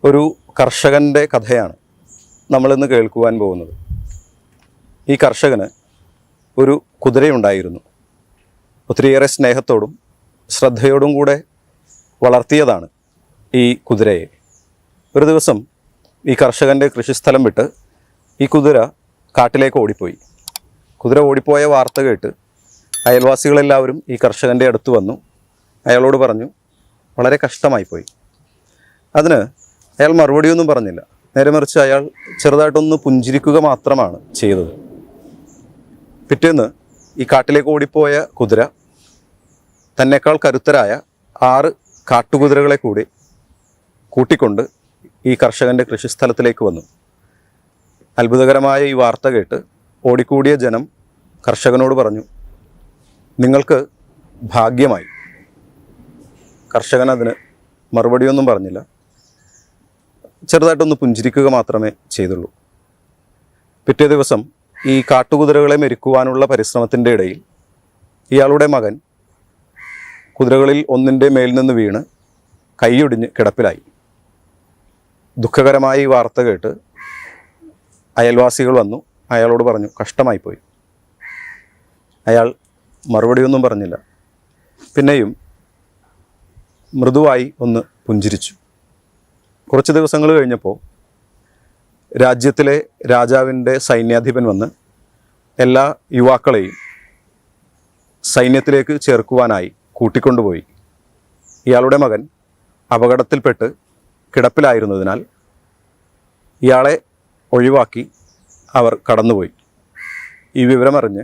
ഒരു കർഷകൻ്റെ കഥയാണ് നമ്മളിന്ന് കേൾക്കുവാൻ പോകുന്നത്. ഈ കർഷകന് ഒരു കുതിരയുണ്ടായിരുന്നു. ഒത്തിരിയേറെ സ്നേഹത്തോടും ശ്രദ്ധയോടും കൂടെ വളർത്തിയതാണ് ഈ കുതിരയെ. ഒരു ദിവസം ഈ കർഷകൻ്റെ കൃഷിസ്ഥലം വിട്ട് ഈ കുതിര കാട്ടിലേക്ക് ഓടിപ്പോയി. കുതിര ഓടിപ്പോയ വാർത്ത കേട്ട് അയൽവാസികളെല്ലാവരും ഈ കർഷകൻ്റെ അടുത്ത് വന്നു. അയാളോട് പറഞ്ഞു, വളരെ കഷ്ടമായിപ്പോയി. അതിന് അയാൾ മറുപടിയൊന്നും പറഞ്ഞില്ല. നേരെ മറിച്ച് അയാൾ ചെറുതായിട്ടൊന്ന് പുഞ്ചിരിക്കുക മാത്രമാണ് ചെയ്തത്. പിറ്റേന്ന് ഈ കാട്ടിലേക്ക് ഓടിപ്പോയ കുതിര തന്നെക്കാൾ കരുത്തരായ 6 കാട്ടുകുതിരകളെ കൂടി കൂട്ടിക്കൊണ്ട് ഈ കർഷകൻ്റെ കൃഷിസ്ഥലത്തിലേക്ക് വന്നു. അത്ഭുതകരമായ ഈ വാർത്ത കേട്ട് ഓടിക്കൂടിയ ജനം കർഷകനോട് പറഞ്ഞു, നിങ്ങൾക്ക് ഭാഗ്യമായി. കർഷകൻ അതിന് മറുപടിയൊന്നും പറഞ്ഞില്ല. ചെറുതായിട്ടൊന്ന് പുഞ്ചിരിക്കുക മാത്രമേ ചെയ്തുള്ളൂ. പിറ്റേ ദിവസം ഈ കാട്ടുകുതിരകളെ മെരുക്കുവാനുള്ള പരിശ്രമത്തിൻ്റെ ഇടയിൽ ഇയാളുടെ മകൻ കുതിരകളിൽ ഒന്നിൻ്റെ മേൽ നിന്ന് വീണ് കൈയൊടിഞ്ഞ് കിടപ്പിലായി. ദുഃഖകരമായ ഈ വാർത്ത കേട്ട് അയൽവാസികൾ വന്നു. അയാളോട് പറഞ്ഞു, കഷ്ടമായിപ്പോയി. അയാൾ മറുപടിയൊന്നും പറഞ്ഞില്ല. പിന്നെയും മൃദുവായി ഒന്ന് പുഞ്ചിരിച്ചു. കുറച്ച് ദിവസങ്ങൾ കഴിഞ്ഞപ്പോൾ രാജ്യത്തിലെ രാജാവിൻ്റെ സൈന്യാധിപൻ വന്ന് എല്ലാ യുവാക്കളെയും സൈന്യത്തിലേക്ക് ചേർക്കുവാനായി കൂട്ടിക്കൊണ്ടുപോയി. ഇയാളുടെ മകൻ അപകടത്തിൽപ്പെട്ട് കിടപ്പിലായിരുന്നതിനാൽ ഇയാളെ ഒഴിവാക്കി അവർ കടന്നുപോയി. ഈ വിവരമറിഞ്ഞ്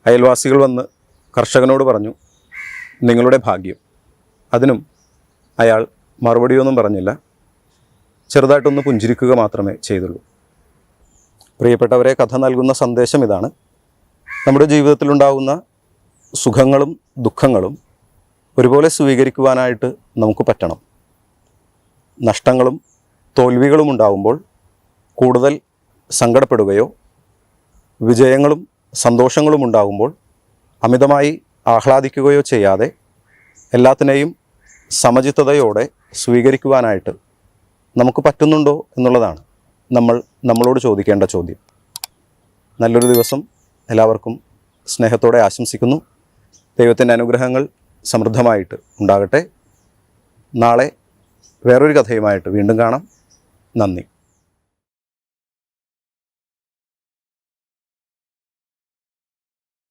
അയൽവാസികൾ വന്ന് കർഷകനോട് പറഞ്ഞു, നിങ്ങളുടെ ഭാഗ്യം. അതിനും അയാൾ മറുപടിയൊന്നും പറഞ്ഞില്ല. ചെറുതായിട്ടൊന്ന് പുഞ്ചിരിക്കുക മാത്രമേ ചെയ്തുള്ളൂ. പ്രിയപ്പെട്ടവരെ, കഥ നൽകുന്ന സന്ദേശം ഇതാണ്: നമ്മുടെ ജീവിതത്തിലുണ്ടാകുന്ന സുഖങ്ങളും ദുഃഖങ്ങളും ഒരുപോലെ സ്വീകരിക്കുവാനായിട്ട് നമുക്ക് പറ്റണം. നഷ്ടങ്ങളും തോൽവികളും ഉണ്ടാകുമ്പോൾ കൂടുതൽ സങ്കടപ്പെടുകയോ വിജയങ്ങളും സന്തോഷങ്ങളും ഉണ്ടാകുമ്പോൾ അമിതമായി ആഹ്ലാദിക്കുകയോ ചെയ്യാതെ എല്ലാത്തിനെയും സമചിത്തതയോടെ സ്വീകരിക്കുവാനായിട്ട് നമുക്ക് പറ്റുന്നുണ്ടോ എന്നുള്ളതാണ് നമ്മളോട് ചോദിക്കേണ്ട ചോദ്യം. നല്ലൊരു ദിവസം എല്ലാവർക്കും സ്നേഹത്തോടെ ആശംസിക്കുന്നു. ദൈവത്തിൻ്റെ അനുഗ്രഹങ്ങൾ സമൃദ്ധമായിട്ട് ഉണ്ടാകട്ടെ. നാളെ വേറൊരു കഥയുമായിട്ട് വീണ്ടും കാണാം. നന്ദി.